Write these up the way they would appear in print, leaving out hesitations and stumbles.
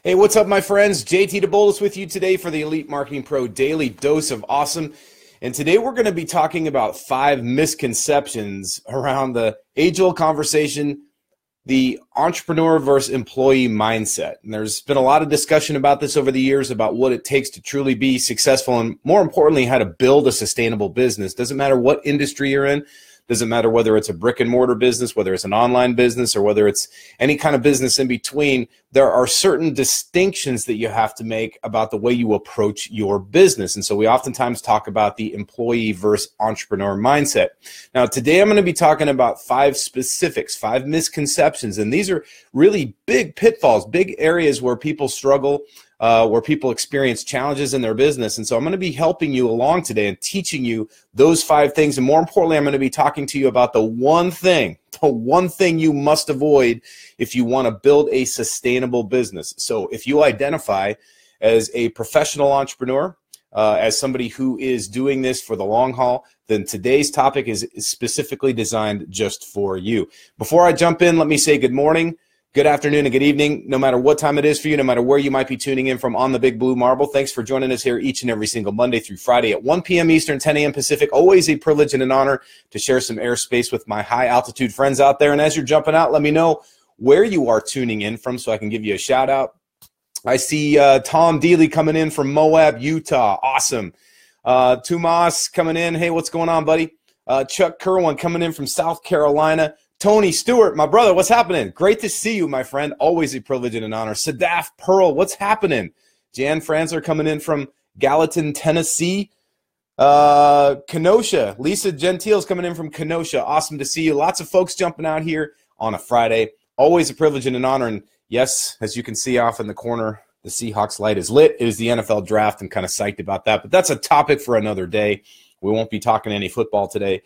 Hey, what's up, my friends? JT DeBolis with you today for the Elite Marketing Pro Daily Dose of Awesome. And today we're going to be talking about 5 misconceptions around the age-old conversation, the entrepreneur versus employee mindset. And there's been a lot of discussion about this over the years about what it takes to truly be successful and, more importantly, how to build a sustainable business. Doesn't matter what industry you're in. Doesn't matter whether it's a brick and mortar business, whether it's an online business, or whether it's any kind of business in between. There are certain distinctions that you have to make about the way you approach your business. And so we oftentimes talk about the employee versus entrepreneur mindset. Now, today I'm going to be talking about 5 specifics, 5 misconceptions. And these are really big pitfalls, big areas where people struggle, where people experience challenges in their business. And so I'm going to be helping you along today and teaching you those 5 things. And more importantly, I'm going to be talking to you about the one thing you must avoid if you want to build a sustainable business. So if you identify as a professional entrepreneur, as somebody who is doing this for the long haul, then today's topic is specifically designed just for you. Before I jump in, let me say good morning, good afternoon, and good evening, no matter what time it is for you, no matter where you might be tuning in from on the Big Blue Marble. Thanks for joining us here each and every single Monday through Friday at 1 p.m. Eastern, 10 a.m. Pacific. Always a privilege and an honor to share some airspace with my high-altitude friends out there. And as you're jumping out, let me know where you are tuning in from so I can give you a shout-out. I see Tom Dealey coming in from Moab, Utah. Awesome. Tomas coming in. Hey, what's going on, buddy? Chuck Kerwin coming in from South Carolina. Tony Stewart, my brother, what's happening? Great to see you, my friend. Always a privilege and an honor. Sadaf Pearl, what's happening? Jan Franzler coming in from Gallatin, Tennessee. Kenosha. Lisa Gentile's coming in from Kenosha. Awesome to see you. Lots of folks jumping out here on a Friday. Always a privilege and an honor. And yes, as you can see off in the corner, the Seahawks light is lit. It is the NFL draft. I'm kind of psyched about that. But that's a topic for another day. We won't be talking any football today.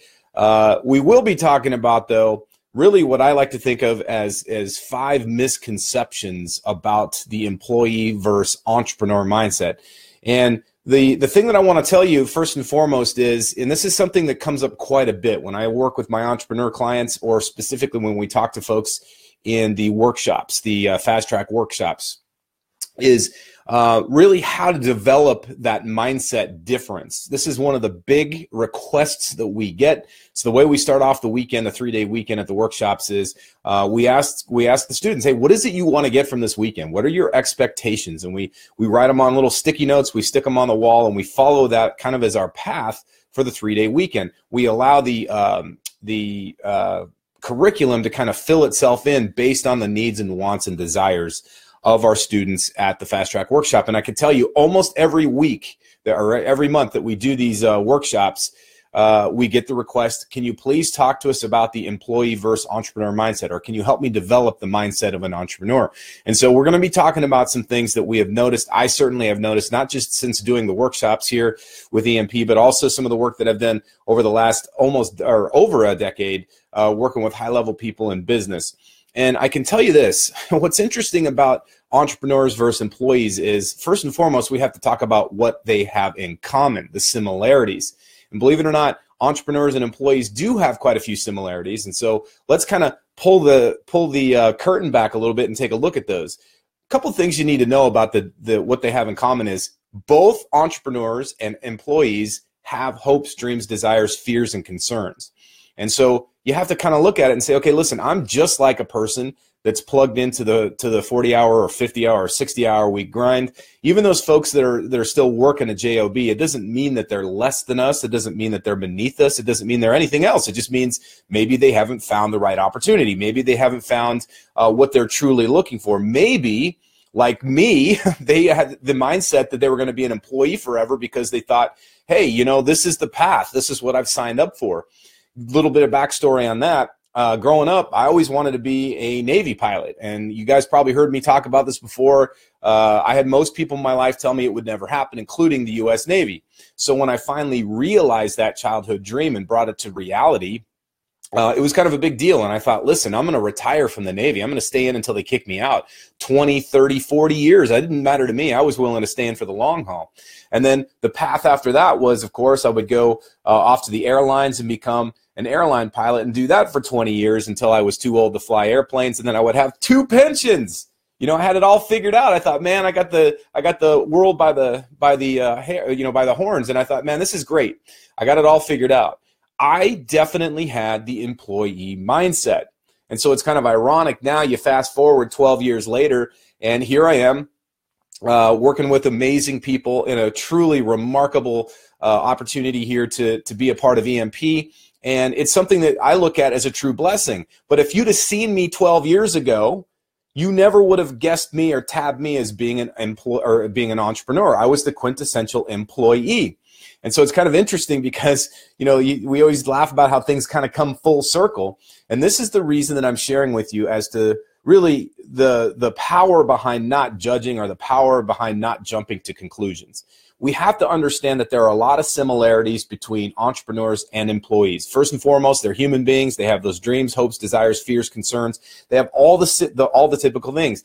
We will be talking about, though, really what I like to think of as 5 misconceptions about the employee versus entrepreneur mindset. And the thing that I want to tell you first and foremost is, and this is something that comes up quite a bit when I work with my entrepreneur clients, or specifically when we talk to folks in the workshops, the fast track workshops, is really how to develop that mindset difference. This is one of the big requests that we get. So the way we start off the weekend, the 3-day weekend at the workshops, is we ask the students, hey, what is it you want to get from this weekend? What are your expectations? And we write them on little sticky notes, we stick them on the wall, and we follow that kind of as our path for the 3-day weekend. We allow the curriculum to kind of fill itself in based on the needs and wants and desires of our students at the Fast Track Workshop. And I can tell you almost every week or every month that we do these workshops, we get the request, can you please talk to us about the employee versus entrepreneur mindset, or can you help me develop the mindset of an entrepreneur? And so we're going to be talking about some things that we have noticed. I certainly have noticed, not just since doing the workshops here with EMP, but also some of the work that I've done over the last over a decade, working with high-level people in business. And I can tell you this, what's interesting about entrepreneurs versus employees is, first and foremost, we have to talk about what they have in common, the similarities. And believe it or not, entrepreneurs and employees do have quite a few similarities. And so let's kind of pull the curtain back a little bit and take a look at those. A couple things you need to know about what they have in common is both entrepreneurs and employees have hopes, dreams, desires, fears, and concerns. And so you have to kind of look at it and say, okay, listen, I'm just like a person that's plugged into the 40-hour or 50-hour or 60-hour week grind. Even those folks that are still working a job, it doesn't mean that they're less than us. It doesn't mean that they're beneath us. It doesn't mean they're anything else. It just means maybe they haven't found the right opportunity. Maybe they haven't found what they're truly looking for. Maybe, like me, they had the mindset that they were going to be an employee forever because they thought, hey, this is the path. This is what I've signed up for. Little bit of backstory on that. Growing up, I always wanted to be a Navy pilot. And you guys probably heard me talk about this before. I had most people in my life tell me it would never happen, including the U.S. Navy. So when I finally realized that childhood dream and brought it to reality, it was kind of a big deal. And I thought, listen, I'm going to retire from the Navy. I'm going to stay in until they kick me out. 20, 30, 40 years. It didn't matter to me. I was willing to stay in for the long haul. And then the path after that was, of course, I would go off to the airlines and become an airline pilot and do that for 20 years until I was too old to fly airplanes. And then I would have 2 pensions. I had it all figured out. I thought, man, I got the world by the hair, by the horns. And I thought, man, this is great. I got it all figured out. I definitely had the employee mindset. And so it's kind of ironic now, you fast forward 12 years later, and here I am working with amazing people in a truly remarkable opportunity here to be a part of EMP. And it's something that I look at as a true blessing. But if you'd have seen me 12 years ago, you never would have guessed me or tabbed me as being being an entrepreneur. I was the quintessential employee. And so it's kind of interesting because, we always laugh about how things kind of come full circle. And this is the reason that I'm sharing with you as to really the power behind not judging, or the power behind not jumping to conclusions. We have to understand that there are a lot of similarities between entrepreneurs and employees. First and foremost, they're human beings. They have those dreams, hopes, desires, fears, concerns. They have all the typical things.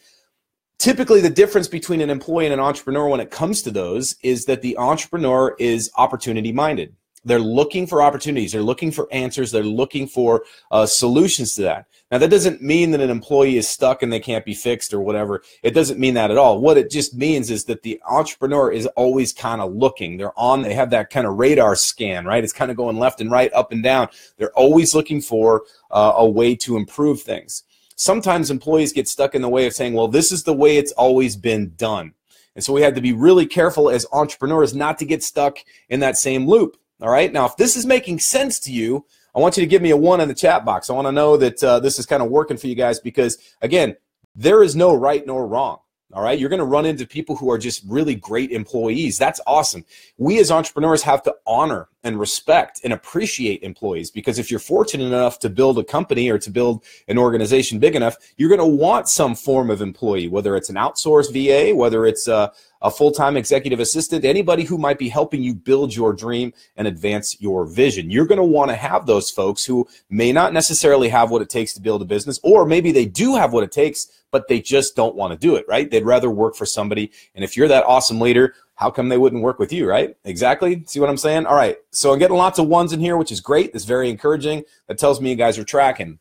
Typically, the difference between an employee and an entrepreneur when it comes to those is that the entrepreneur is opportunity-minded. They're looking for opportunities. They're looking for answers. They're looking for solutions to that. Now, that doesn't mean that an employee is stuck and they can't be fixed or whatever. It doesn't mean that at all. What it just means is that the entrepreneur is always kind of looking. They have that kind of radar scan, right? It's kind of going left and right, up and down. They're always looking for a way to improve things. Sometimes employees get stuck in the way of saying, well, this is the way it's always been done. And so we have to be really careful as entrepreneurs not to get stuck in that same loop. All right. Now, if this is making sense to you, I want you to give me a 1 in the chat box. I want to know that this is kind of working for you guys because, again, there is no right nor wrong. All right. You're going to run into people who are just really great employees. That's awesome. We as entrepreneurs have to honor and respect and appreciate employees, because if you're fortunate enough to build a company or to build an organization big enough, you're going to want some form of employee, whether it's an outsourced VA, whether it's a full-time executive assistant, anybody who might be helping you build your dream and advance your vision. You're going to want to have those folks who may not necessarily have what it takes to build a business, or maybe they do have what it takes, but they just don't want to do it, right? They'd rather work for somebody. And if you're that awesome leader, how come they wouldn't work with you, right? Exactly. See what I'm saying? All right. So I'm getting lots of 1s in here, which is great. It's very encouraging. That tells me you guys are tracking.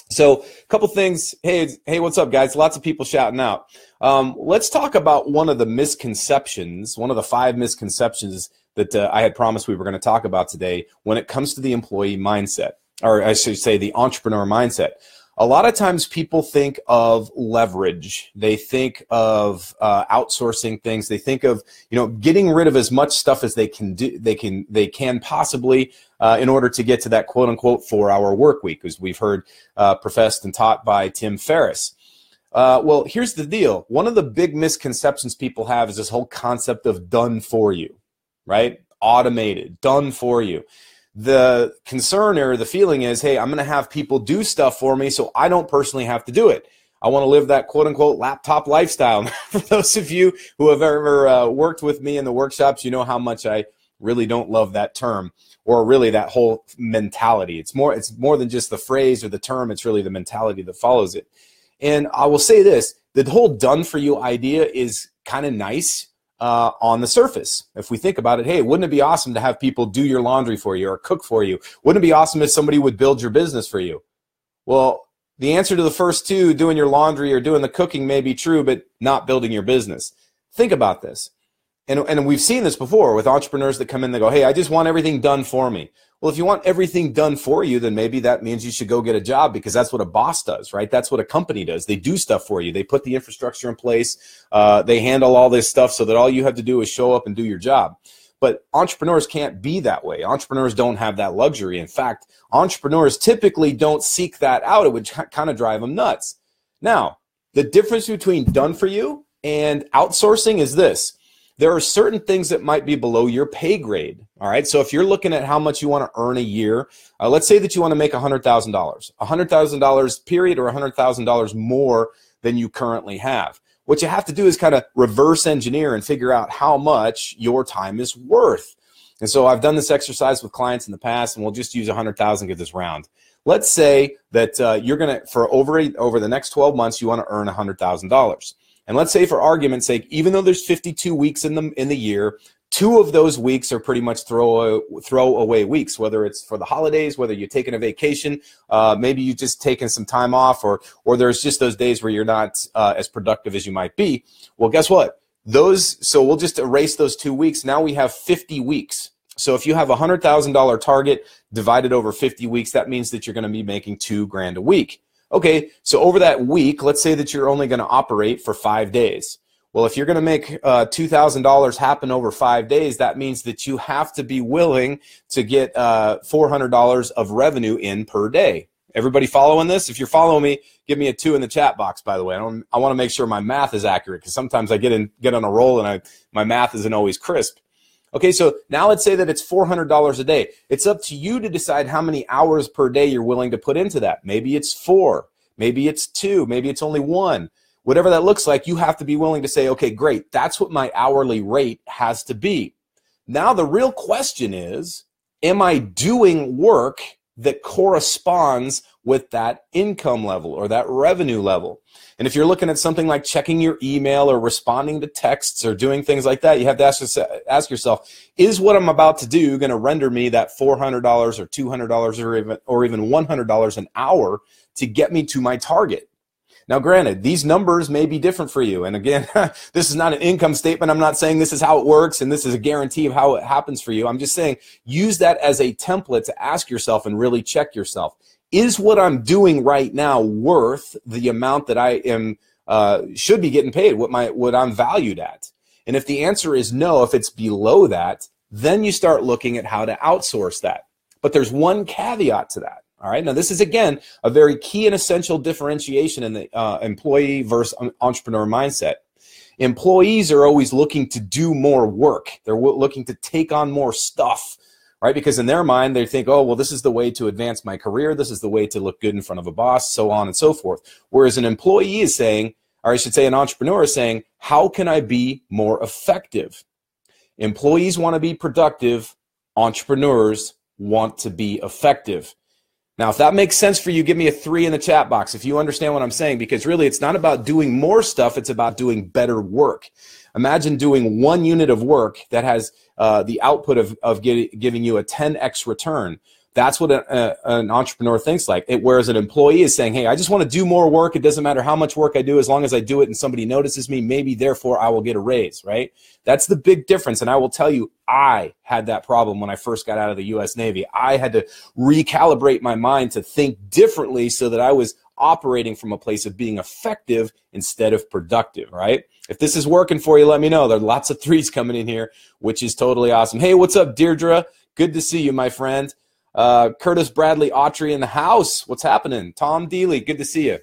So a couple things. Hey, what's up, guys? Lots of people shouting out. Let's talk about one of the misconceptions, one of the 5 misconceptions that I had promised we were going to talk about today when it comes to the employee mindset, or I should say the entrepreneur mindset. A lot of times people think of leverage. They think of outsourcing things. They think of getting rid of as much stuff as they can do. They can possibly in order to get to that quote unquote 4-hour work week, as we've heard professed and taught by Tim Ferriss. Well, here's the deal. One of the big misconceptions people have is this whole concept of done for you, right? Automated, done for you. The concern or the feeling is, hey, I'm going to have people do stuff for me so I don't personally have to do it. I want to live that quote-unquote laptop lifestyle. For those of you who have ever worked with me in the workshops, you know how much I really don't love that term, or really that whole mentality. It's more than just the phrase or the term. It's really the mentality that follows it. And I will say this, the whole done-for-you idea is kind of nice. On the surface, if we think about it, hey, wouldn't it be awesome to have people do your laundry for you or cook for you? Wouldn't it be awesome if somebody would build your business for you? Well, the answer to the first two, doing your laundry or doing the cooking, may be true, but not building your business. Think about this. And we've seen this before with entrepreneurs that come in, they go, hey, I just want everything done for me. Well, if you want everything done for you, then maybe that means you should go get a job, because that's what a boss does, right? That's what a company does. They do stuff for you. They put the infrastructure in place. They handle all this stuff so that all you have to do is show up and do your job. But entrepreneurs can't be that way. Entrepreneurs don't have that luxury. In fact, entrepreneurs typically don't seek that out. It would kind of drive them nuts. Now, the difference between done for you and outsourcing is this. There are certain things that might be below your pay grade. All right. So if you're looking at how much you want to earn a year, let's say that you want to make $100,000, $100,000 period, or $100,000 more than you currently have. What you have to do is kind of reverse engineer and figure out how much your time is worth. And so I've done this exercise with clients in the past, and we'll just use 100,000 get this round. Let's say that you're going to, for over the next 12 months, you want to earn $100,000. And let's say, for argument's sake, even though there's 52 weeks in the year, 2 of those weeks are pretty much throw-away weeks, whether it's for the holidays, whether you're taking a vacation, maybe you've just taken some time off, or there's just those days where you're not as productive as you might be. Well, guess what? So we'll just erase those 2 weeks. Now we have 50 weeks. So if you have a $100,000 target divided over 50 weeks, that means that you're going to be making $2,000 a week. Okay, so over that week, let's say that you're only going to operate for 5 days. Well, if you're going to make $2,000 happen over 5 days, that means that you have to be willing to get $400 of revenue in per day. Everybody following this? If you're following me, give me a 2 in the chat box, by the way. I want to make sure my math is accurate, because sometimes I get on a roll and my math isn't always crisp. Okay, so now let's say that it's $400 a day. It's up to you to decide how many hours per day you're willing to put into that. Maybe it's 4, maybe it's 2, maybe it's only 1. Whatever that looks like, you have to be willing to say, okay, great, that's what my hourly rate has to be. Now the real question is, am I doing work that corresponds with that income level or that revenue level? And if you're looking at something like checking your email or responding to texts or doing things like that, you have to ask yourself, is what I'm about to do going to render me that $400 or $200 or even $100 an hour to get me to my target? Now, granted, these numbers may be different for you. And again, this is not an income statement. I'm not saying this is how it works and this is a guarantee of how it happens for you. I'm just saying use that as a template to ask yourself and really check yourself. Is what I'm doing right now worth the amount that I am should be getting paid, what I'm valued at? And if the answer is no, if it's below that, then you start looking at how to outsource that. But there's one caveat to that. All right. Now, this is, again, a very key and essential differentiation in the employee versus entrepreneur mindset. Employees are always looking to do more work. They're looking to take on more stuff, right? Because in their mind, they think, oh, well, this is the way to advance my career. This is the way to look good in front of a boss, so on and so forth. Whereas an employee is saying, or I should say an entrepreneur is saying, how can I be more effective? Employees want to be productive. Entrepreneurs want to be effective. Now, if that makes sense for you, give me a 3 in the chat box if you understand what I'm saying, because really it's not about doing more stuff, it's about doing better work. Imagine doing 1 unit of work that has the output of giving you a 10x return. That's what an entrepreneur thinks like. Whereas an employee is saying, hey, I just want to do more work. It doesn't matter how much work I do, as long as I do it and somebody notices me, maybe therefore I will get a raise, right? That's the big difference. And I will tell you, I had that problem when I first got out of the U.S. Navy. I had to recalibrate my mind to think differently so that I was operating from a place of being effective instead of productive, right? If this is working for you, let me know. There are lots of 3s coming in here, which is totally awesome. Hey, what's up, Deirdre? Good to see you, my friend. Curtis Bradley Autry in the house. What's happening? Tom Dealey, good to see you.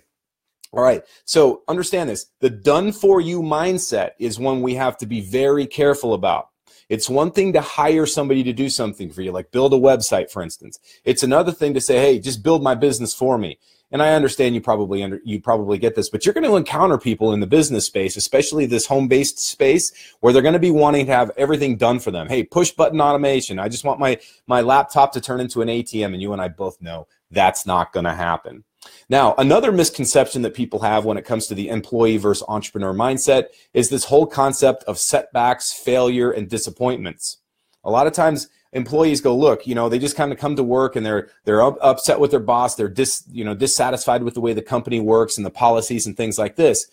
All right, so understand this. The done-for-you mindset is one we have to be very careful about. It's one thing to hire somebody to do something for you, like build a website, for instance. It's another thing to say, hey, just build my business for me. And I understand you probably get this, but you're going to encounter people in the business space, especially this home-based space, where they're going to be wanting to have everything done for them. Hey, push-button automation. I just want my laptop to turn into an ATM, and you and I both know that's not going to happen. Now, another misconception that people have when it comes to the employee versus entrepreneur mindset is this whole concept of setbacks, failure, and disappointments. A lot of times employees go, look, they just kind of come to work and they're upset with their boss. They're dissatisfied with the way the company works and the policies and things like this.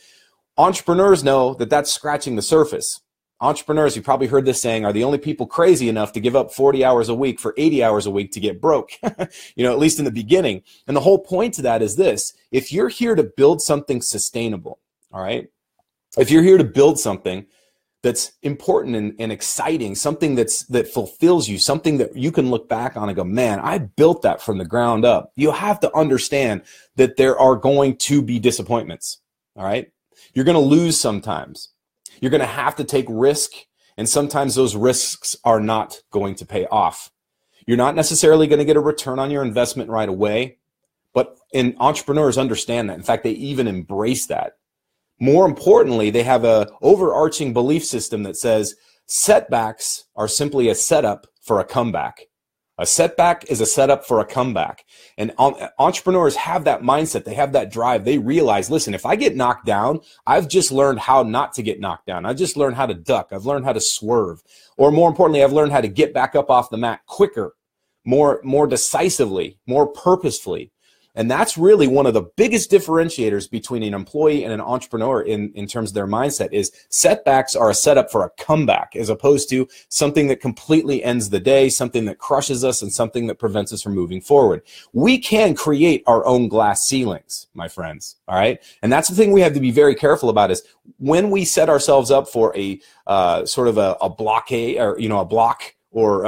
Entrepreneurs know that that's scratching the surface. Entrepreneurs, you probably heard this saying, are the only people crazy enough to give up 40 hours a week for 80 hours a week to get broke, at least in the beginning. And the whole point to that is this: if you're here to build something sustainable, all right, if you're here to build something that's important and exciting, something that fulfills you, something that you can look back on and go, man, I built that from the ground up. You have to understand that there are going to be disappointments, all right? You're going to lose sometimes. You're going to have to take risk, and sometimes those risks are not going to pay off. You're not necessarily going to get a return on your investment right away, but entrepreneurs understand that. In fact, they even embrace that. More importantly, they have an overarching belief system that says setbacks are simply a setup for a comeback. A setback is a setup for a comeback. And entrepreneurs have that mindset. They have that drive. They realize, listen, if I get knocked down, I've just learned how not to get knocked down. I've just learned how to duck. I've learned how to swerve. Or more importantly, I've learned how to get back up off the mat quicker, more decisively, more purposefully. And that's really one of the biggest differentiators between an employee and an entrepreneur in terms of their mindset is setbacks are a setup for a comeback as opposed to something that completely ends the day, something that crushes us, and something that prevents us from moving forward. We can create our own glass ceilings, my friends, all right? And that's the thing we have to be very careful about is when we set ourselves up for a sort of a blockade or, a block or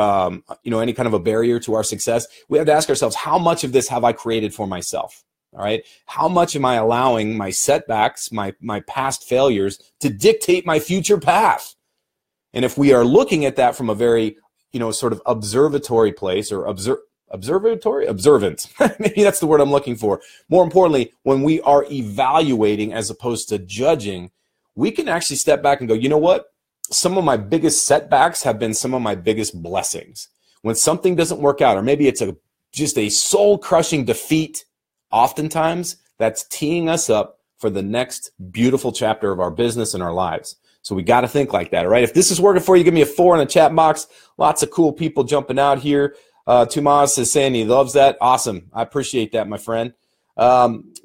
any kind of a barrier to our success, we have to ask ourselves, how much of this have I created for myself? All right. How much am I allowing my setbacks, my past failures to dictate my future path? And if we are looking at that from a very, sort of observatory place or observant, maybe that's the word I'm looking for. More importantly, when we are evaluating as opposed to judging, we can actually step back and go, you know what? Some of my biggest setbacks have been some of my biggest blessings. When something doesn't work out, or maybe it's just a soul-crushing defeat, oftentimes that's teeing us up for the next beautiful chapter of our business and our lives. So we got to think like that, all right? If this is working for you, give me a 4 in the chat box. Lots of cool people jumping out here. Tomas is saying he loves that. Awesome. I appreciate that, my friend.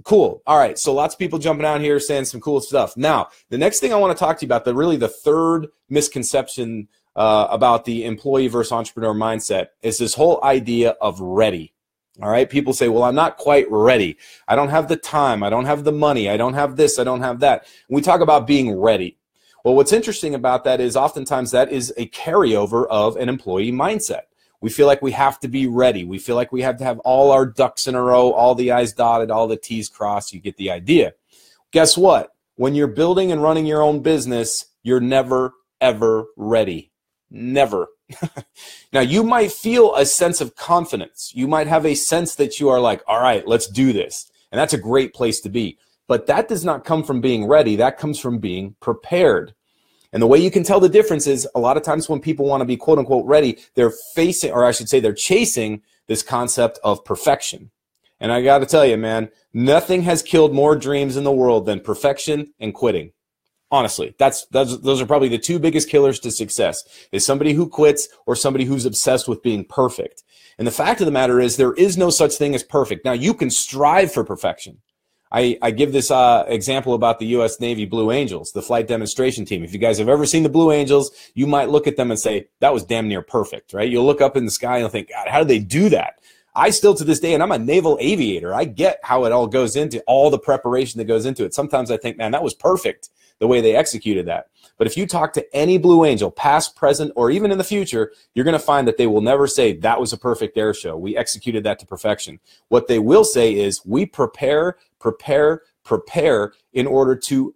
Cool. All right. So lots of people jumping out here saying some cool stuff. Now, the next thing I want to talk to you about, the third misconception about the employee versus entrepreneur mindset is this whole idea of ready. All right. People say, well, I'm not quite ready. I don't have the time. I don't have the money. I don't have this. I don't have that. And we talk about being ready. Well, what's interesting about that is oftentimes that is a carryover of an employee mindset. We feel like we have to be ready. We feel like we have to have all our ducks in a row, all the I's dotted, all the T's crossed. You get the idea. Guess what? When you're building and running your own business, you're never, ever ready. Never. Now, you might feel a sense of confidence. You might have a sense that you are like, all right, let's do this. And that's a great place to be. But that does not come from being ready. That comes from being prepared. And the way you can tell the difference is a lot of times when people want to be quote unquote ready, they're chasing this concept of perfection. And I got to tell you, man, nothing has killed more dreams in the world than perfection and quitting. Honestly, those are probably the two biggest killers to success, is somebody who quits or somebody who's obsessed with being perfect. And the fact of the matter is there is no such thing as perfect. Now, you can strive for perfection. I give this example about the U.S. Navy Blue Angels, the flight demonstration team. If you guys have ever seen the Blue Angels, you might look at them and say, that was damn near perfect, right? You'll look up in the sky and think, God, how did they do that? I still to this day, and I'm a naval aviator, I get how it all goes into, all the preparation that goes into it. Sometimes I think, man, that was perfect, the way they executed that. But if you talk to any Blue Angel, past, present, or even in the future, you're going to find that they will never say, that was a perfect air show. We executed that to perfection. What they will say is, we prepare in order to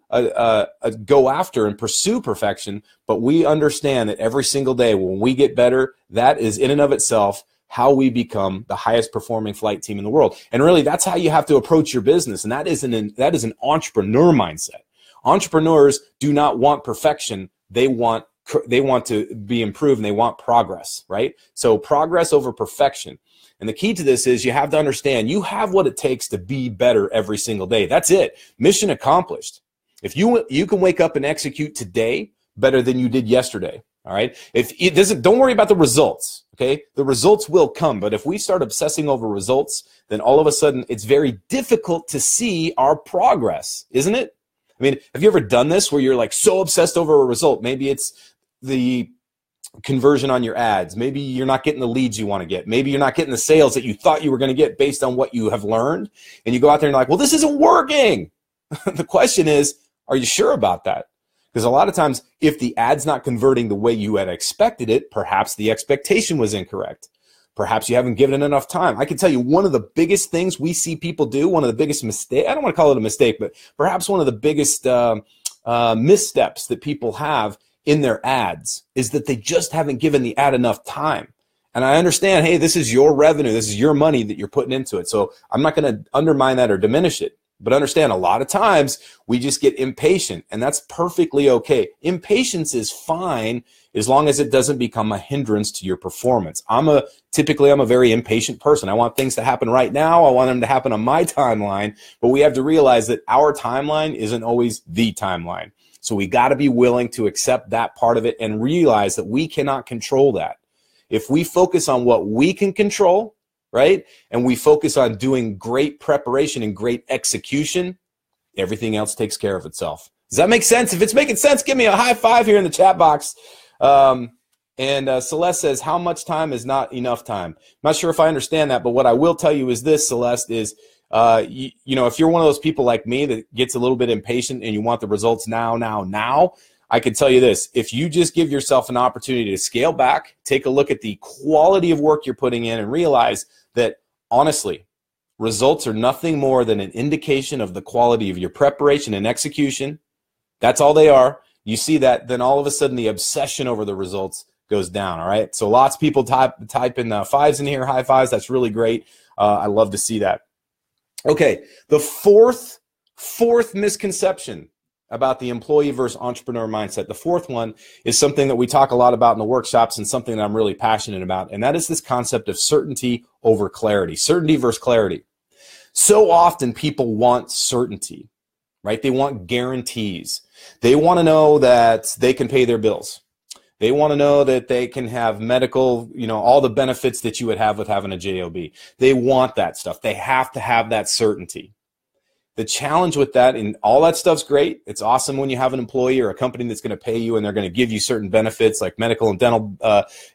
go after and pursue perfection, but we understand that every single day when we get better, that is in and of itself how we become the highest performing flight team in the world. And really, that's how you have to approach your business, and that is an entrepreneur mindset. Entrepreneurs do not want perfection. They want to be improved, and they want progress, right? So progress over perfection. And the key to this is you have to understand you have what it takes to be better every single day. That's it. Mission accomplished. If you can wake up and execute today better than you did yesterday, all right? Don't worry about the results, okay? The results will come, but if we start obsessing over results, then all of a sudden it's very difficult to see our progress, isn't it? I mean, have you ever done this where you're like so obsessed over a result? Maybe it's the conversion on your ads. Maybe you're not getting the leads you want to get. Maybe you're not getting the sales that you thought you were going to get based on what you have learned. And you go out there and you're like, well, this isn't working. The question is, are you sure about that? Because a lot of times, if the ad's not converting the way you had expected it, perhaps the expectation was incorrect. Perhaps you haven't given it enough time. I can tell you one of the biggest things we see people do, one of the biggest mistakes, I don't want to call it a mistake, but perhaps one of the biggest missteps that people have in their ads is that they just haven't given the ad enough time. And I understand, hey, this is your revenue, this is your money that you're putting into it. So I'm not going to undermine that or diminish it. But understand, a lot of times we just get impatient, and that's perfectly okay. Impatience is fine as long as it doesn't become a hindrance to your performance. Typically I'm a very impatient person. I want things to happen right now. I want them to happen on my timeline, but we have to realize that our timeline isn't always the timeline. So we got to be willing to accept that part of it and realize that we cannot control that. If we focus on what we can control, right, and we focus on doing great preparation and great execution, everything else takes care of itself. Does that make sense? If it's making sense, give me a high five here in the chat box. Celeste says, how much time is not enough time? I'm not sure if I understand that, but what I will tell you is this, Celeste, is you know, if you're one of those people like me that gets a little bit impatient and you want the results now, I can tell you this: if you just give yourself an opportunity to scale back, take a look at the quality of work you're putting in, and realize that, honestly, results are nothing more than an indication of the quality of your preparation and execution. That's all they are. You see that, then all of a sudden the obsession over the results goes down, all right? So lots of people type in fives in here, high fives. That's really great. I love to see that. Okay, the fourth misconception about the employee versus entrepreneur mindset. The fourth one is something that we talk a lot about in the workshops and something that I'm really passionate about, and that is this concept of certainty over clarity, certainty versus clarity. So often people want certainty, right? They want guarantees. They want to know that they can pay their bills. They want to know that they can have medical, you know, all the benefits that you would have with having a job. They want that stuff. They have to have that certainty. The challenge with that, and all that stuff's great. It's awesome when you have an employee or a company that's going to pay you and they're going to give you certain benefits like medical and dental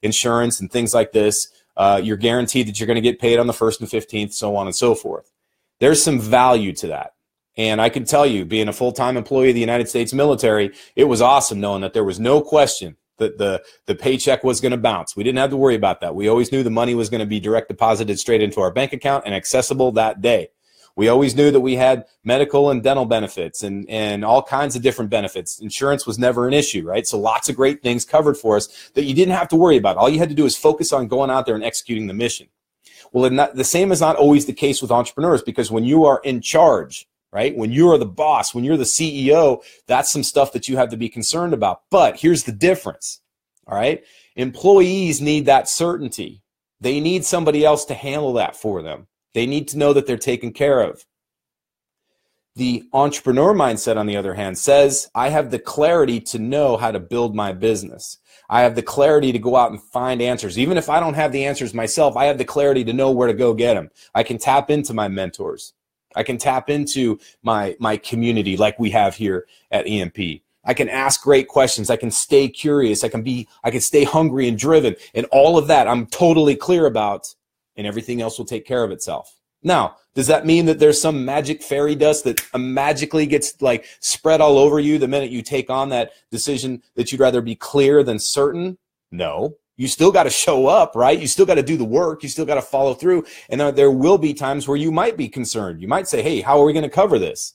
insurance and things like this. You're guaranteed that you're going to get paid on the 1st and 15th, so on and so forth. There's some value to that. And I can tell you, being a full-time employee of the United States military, it was awesome knowing that there was no question that the paycheck was going to bounce. We didn't have to worry about that. We always knew the money was going to be direct deposited straight into our bank account and accessible that day. We always knew that we had medical and dental benefits and all kinds of different benefits. Insurance was never an issue, right? So lots of great things covered for us that you didn't have to worry about. All you had to do is focus on going out there and executing the mission. Well, the same is not always the case with entrepreneurs, because when you are in charge, right, when you are the boss, when you're the CEO, that's some stuff that you have to be concerned about. But here's the difference, all right? Employees need that certainty. They need somebody else to handle that for them. They need to know that they're taken care of. The entrepreneur mindset, on the other hand, says, I have the clarity to know how to build my business. I have the clarity to go out and find answers. Even if I don't have the answers myself, I have the clarity to know where to go get them. I can tap into my mentors. I can tap into my community like we have here at EMP. I can ask great questions. I can stay curious. I can stay hungry and driven. And all of that I'm totally clear about, and everything else will take care of itself. Now, does that mean that there's some magic fairy dust that magically gets like spread all over you the minute you take on that decision that you'd rather be clear than certain? No. You still got to show up, right? You still got to do the work. You still got to follow through. And there will be times where you might be concerned. You might say, hey, how are we going to cover this?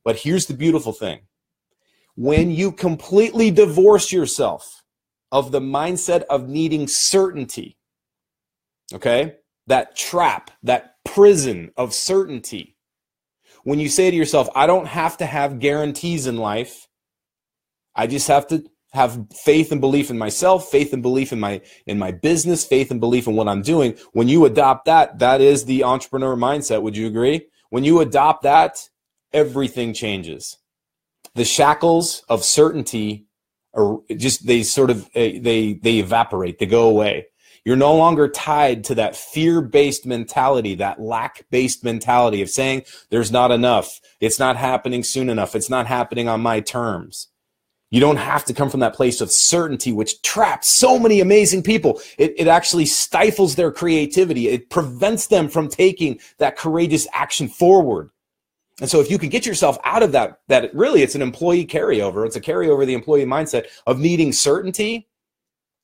But here's the beautiful thing. When you completely divorce yourself of the mindset of needing certainty, okay, that trap, that prison of certainty, when you say to yourself, I don't have to have guarantees in life, I just have to have faith and belief in myself, faith and belief in my business, faith and belief in what I'm doing. When you adopt that, that is the entrepreneur mindset. Would you agree? When you adopt that, everything changes. The shackles of certainty are just, they evaporate, they go away. You're no longer tied to that fear-based mentality, that lack-based mentality of saying there's not enough, it's not happening soon enough, it's not happening on my terms. You don't have to come from that place of certainty, which traps so many amazing people. It actually stifles their creativity. It prevents them from taking that courageous action forward. And so if you can get yourself out of that really it's an employee carryover. It's a carryover of the employee mindset of needing certainty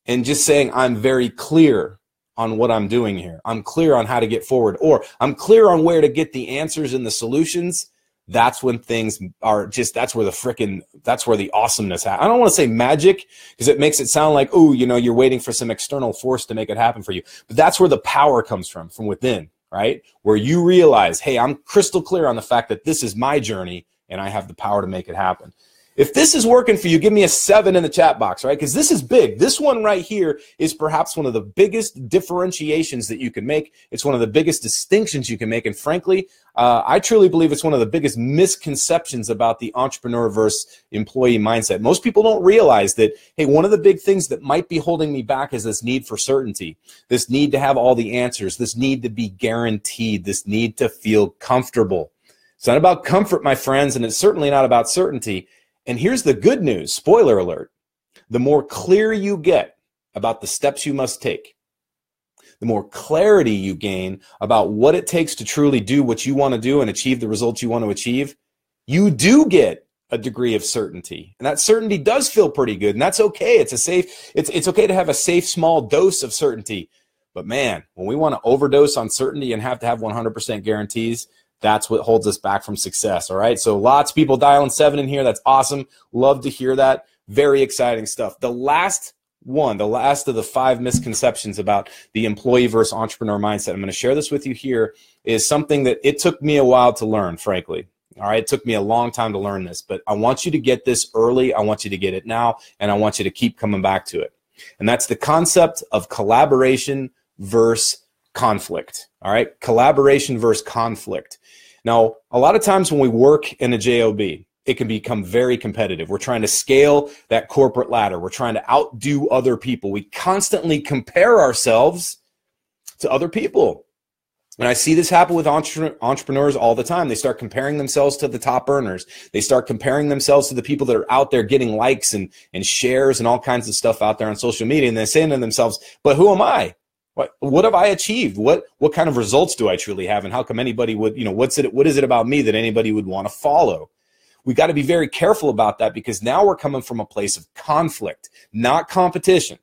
and just saying, I'm very clear on what I'm doing here. I'm clear on how to get forward, or I'm clear on where to get the answers and the solutions. That's when things are just, that's where the awesomeness happens. I don't want to say magic because it makes it sound like, oh, you know, you're waiting for some external force to make it happen for you. But that's where the power comes from within. right? Where you realize, hey, I'm crystal clear on the fact that this is my journey and I have the power to make it happen. If this is working for you, give me a 7 in the chat box, right? Because this is big. This one right here is perhaps one of the biggest differentiations that you can make. It's one of the biggest distinctions you can make. And frankly, I truly believe it's one of the biggest misconceptions about the entrepreneur versus employee mindset. Most people don't realize that, hey, one of the big things that might be holding me back is this need for certainty, this need to have all the answers, this need to be guaranteed, this need to feel comfortable. It's not about comfort, my friends, and it's certainly not about certainty. And here's the good news, spoiler alert, the more clear you get about the steps you must take, the more clarity you gain about what it takes to truly do what you want to do and achieve the results you want to achieve, you do get a degree of certainty. And that certainty does feel pretty good, and that's okay. It's okay to have a safe, small dose of certainty. But man, when we want to overdose on certainty and have to have 100% guarantees, that's what holds us back from success, all right? So lots of people dialing 7 in here. That's awesome. Love to hear that. Very exciting stuff. The last of the 5 misconceptions about the employee versus entrepreneur mindset, I'm going to share this with you here, is something that it took me a while to learn, frankly. All right, it took me a long time to learn this, but I want you to get this early. I want you to get it now, and I want you to keep coming back to it. And that's the concept of collaboration versus conflict. All right, collaboration versus conflict. Now, a lot of times when we work in a JOB, it can become very competitive. We're trying to scale that corporate ladder. We're trying to outdo other people. We constantly compare ourselves to other people. And I see this happen with entrepreneurs all the time. They start comparing themselves to the top earners. They start comparing themselves to the people that are out there getting likes and shares and all kinds of stuff out there on social media. And they're saying to themselves, but who am I? What have I achieved? What kind of results do I truly have? And how come anybody would, what is it about me that anybody would want to follow? We got to be very careful about that, because now we're coming from a place of conflict, not competition,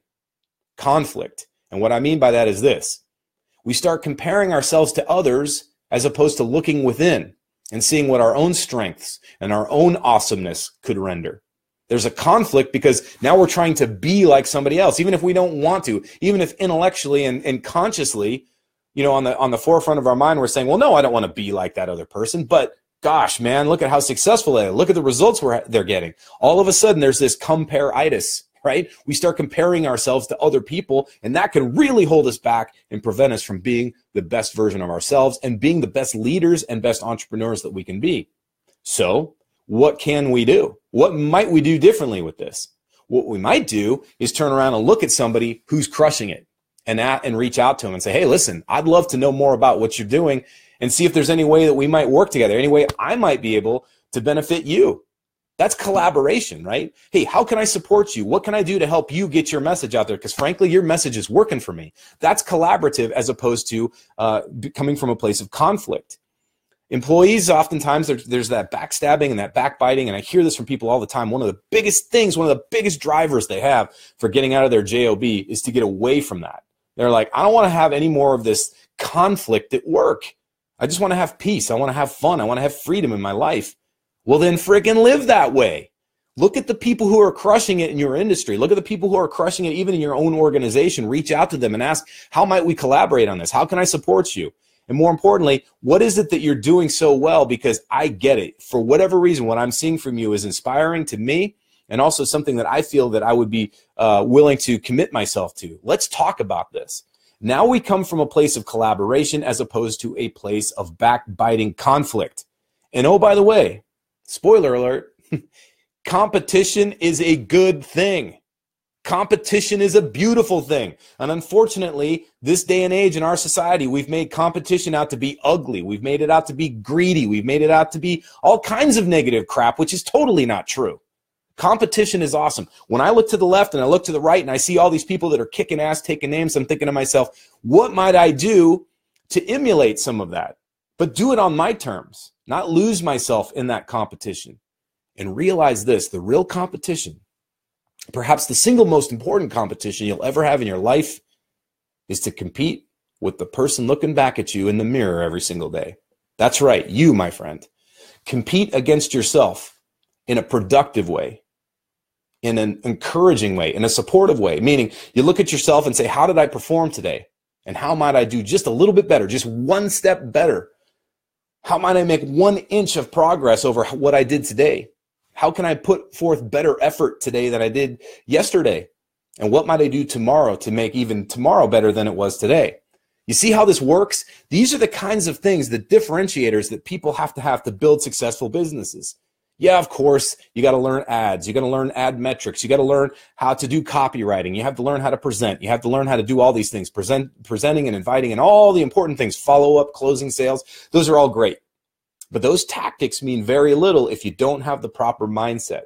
conflict. And what I mean by that is this. We start comparing ourselves to others as opposed to looking within and seeing what our own strengths and our own awesomeness could render. There's a conflict because now we're trying to be like somebody else, even if we don't want to, even if intellectually and consciously, on the forefront of our mind, we're saying, well, no, I don't want to be like that other person. But gosh, man, look at how successful they are. Look at the results they're getting. All of a sudden, there's this compare-itis, right? We start comparing ourselves to other people, and that can really hold us back and prevent us from being the best version of ourselves and being the best leaders and best entrepreneurs that we can be. So what can we do? What might we do differently with this? What we might do is turn around and look at somebody who's crushing it and reach out to them and say, hey, listen, I'd love to know more about what you're doing and see if there's any way that we might work together, any way I might be able to benefit you. That's collaboration, right? Hey, how can I support you? What can I do to help you get your message out there? Because frankly, your message is working for me. That's collaborative as opposed to coming from a place of conflict. Employees, oftentimes, there's that backstabbing and that backbiting, and I hear this from people all the time. One of the biggest things, one of the biggest drivers they have for getting out of their JOB is to get away from that. They're like, I don't want to have any more of this conflict at work. I just want to have peace. I want to have fun. I want to have freedom in my life. Well, then friggin' live that way. Look at the people who are crushing it in your industry. Look at the people who are crushing it even in your own organization. Reach out to them and ask, how might we collaborate on this? How can I support you? And more importantly, what is it that you're doing so well? Because I get it. For whatever reason, what I'm seeing from you is inspiring to me and also something that I feel that I would be willing to commit myself to. Let's talk about this. Now we come from a place of collaboration as opposed to a place of backbiting conflict. And oh, by the way, spoiler alert, competition is a good thing. Competition is a beautiful thing. And unfortunately, this day and age in our society, we've made competition out to be ugly. We've made it out to be greedy. We've made it out to be all kinds of negative crap, which is totally not true. Competition is awesome. When I look to the left and I look to the right and I see all these people that are kicking ass, taking names, I'm thinking to myself, what might I do to emulate some of that? But do it on my terms, not lose myself in that competition. And realize this, the real competition, perhaps the single most important competition you'll ever have in your life, is to compete with the person looking back at you in the mirror every single day. That's right, you, my friend. Compete against yourself in a productive way, in an encouraging way, in a supportive way, meaning you look at yourself and say, how did I perform today? And how might I do just a little bit better, just one step better? How might I make 1 inch of progress over what I did today? How can I put forth better effort today than I did yesterday? And what might I do tomorrow to make even tomorrow better than it was today? You see how this works? These are the kinds of things, the differentiators that people have to build successful businesses. Yeah, of course, you got to learn ads. You got to learn ad metrics. You got to learn how to do copywriting. You have to learn how to present. You have to learn how to do all these things, presenting and inviting and all the important things, follow up, closing sales. Those are all great. But those tactics mean very little if you don't have the proper mindset.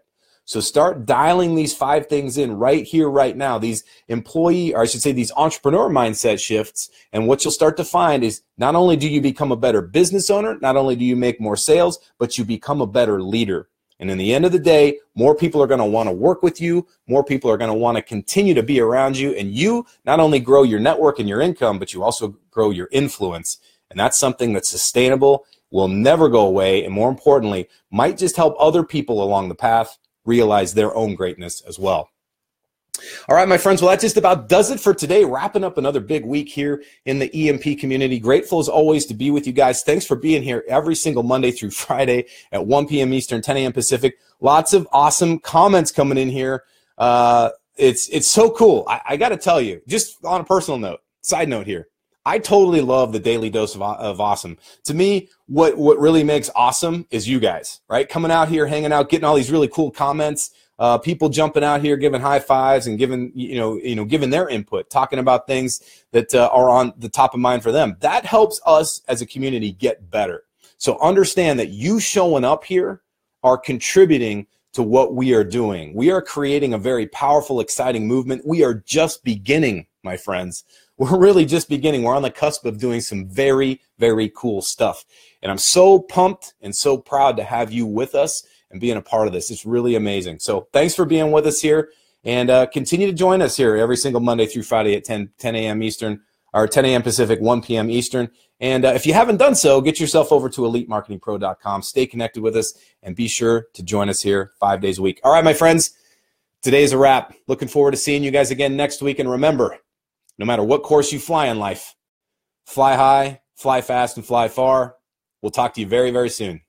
So start dialing these 5 things in right here, right now, these these entrepreneur mindset shifts. And what you'll start to find is not only do you become a better business owner, not only do you make more sales, but you become a better leader. And in the end of the day, more people are going to want to work with you. More people are going to want to continue to be around you. And you not only grow your network and your income, but you also grow your influence. And that's something that's sustainable, will never go away, and more importantly, might just help other people along the path realize their own greatness as well. All right, my friends, well, that just about does it for today. Wrapping up another big week here in the EMP community. Grateful as always to be with you guys. Thanks for being here every single Monday through Friday at 1 p.m. Eastern, 10 a.m. Pacific. Lots of awesome comments coming in here. It's so cool. I got to tell you, just on a personal note, side note here, I totally love the daily dose of awesome. To me, what really makes awesome is you guys, right? Coming out here, hanging out, getting all these really cool comments, people jumping out here, giving high fives and giving their input, talking about things that are on the top of mind for them. That helps us as a community get better. So understand that you showing up here are contributing to what we are doing. We are creating a very powerful, exciting movement. We are just beginning, my friends. We're really just beginning. We're on the cusp of doing some very, very cool stuff. And I'm so pumped and so proud to have you with us and being a part of this. It's really amazing. So thanks for being with us here, and continue to join us here every single Monday through Friday at 10 a.m. Eastern, or 10 a.m. Pacific, 1 p.m. Eastern. And if you haven't done so, get yourself over to elitemarketingpro.com. Stay connected with us and be sure to join us here 5 days a week. All right, my friends, today's a wrap. Looking forward to seeing you guys again next week. And remember, no matter what course you fly in life, fly high, fly fast, and fly far. We'll talk to you very, very soon.